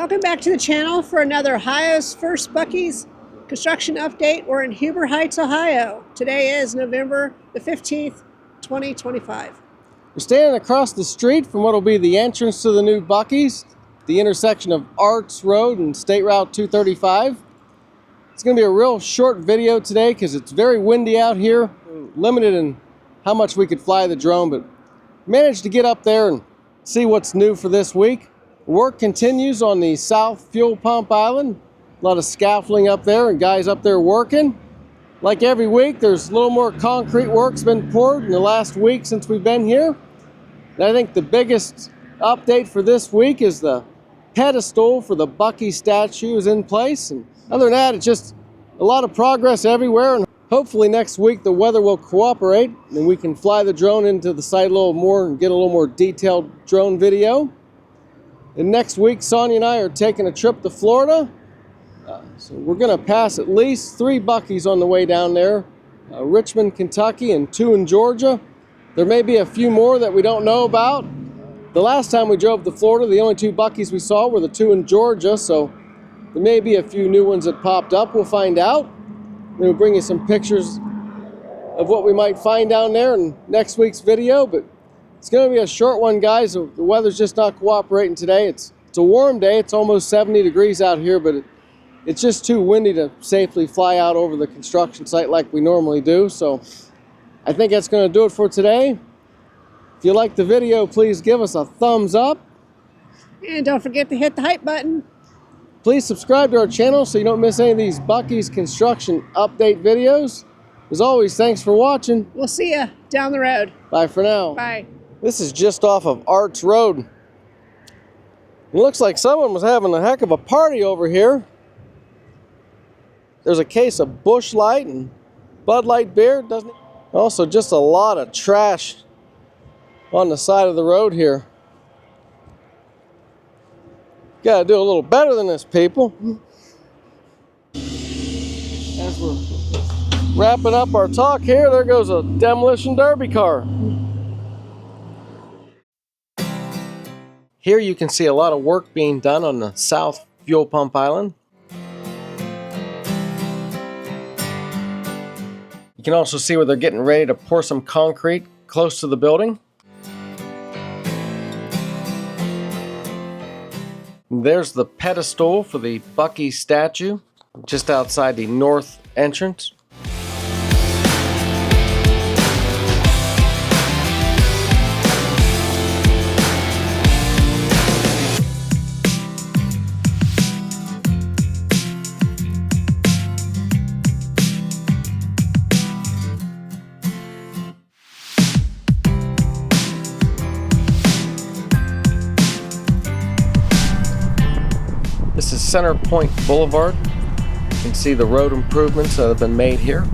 Welcome back to the channel for another Ohio's First Buc-ee's construction update. We're in Huber Heights, Ohio. Today is November the 15th, 2025. We're standing across the street from what will be the entrance to the new Buc-ee's, the intersection of Arts Road and State Route 235. It's going to be a real short video today because it's very windy out here, limited in how much we could fly the drone, but managed to get up there and see what's new for this week. Work continues on the South Fuel Pump Island. A lot of scaffolding up there and guys up there working. Like every week, there's a little more concrete work's been poured in the last week since we've been here. And I think the biggest update for this week is the pedestal for the Buc-ee statue is in place. And other than that, it's just a lot of progress everywhere. And hopefully next week the weather will cooperate and we can fly the drone into the site a little more and get a little more detailed drone video. And next week, Sonia and I are taking a trip to Florida. So we're going to pass at least 3 Buc-ee's on the way down there. Richmond, Kentucky, and 2 in Georgia. There may be a few more that we don't know about. The last time we drove to Florida, the only 2 Buc-ee's we saw were the 2 in Georgia. So there may be a few new ones that popped up. We'll find out. We'll bring you some pictures of what we might find down there in next week's video. But it's going to be a short one, guys. The weather's just not cooperating today. It's a warm day. It's almost 70 degrees out here, but it's just too windy to safely fly out over the construction site like we normally do. So I think that's going to do it for today. If you like the video, please give us a thumbs up. And don't forget to hit the hype button. Please subscribe to our channel so you don't miss any of these Buc-ee's construction update videos. As always, thanks for watching. We'll see you down the road. Bye for now. Bye. This is just off of Arts Road. It looks like someone was having a heck of a party over here. There's a case of Busch Light and Bud Light beer, doesn't it? Also just a lot of trash on the side of the road here. Gotta do a little better than this, people. As we're wrapping up our talk here, there goes a demolition derby car. Here you can see a lot of work being done on the South Fuel Pump Island. You can also see where they're getting ready to pour some concrete close to the building. There's the pedestal for the Buc-ee statue just outside the north entrance. This is Center Point Boulevard. You can see the road improvements that have been made here.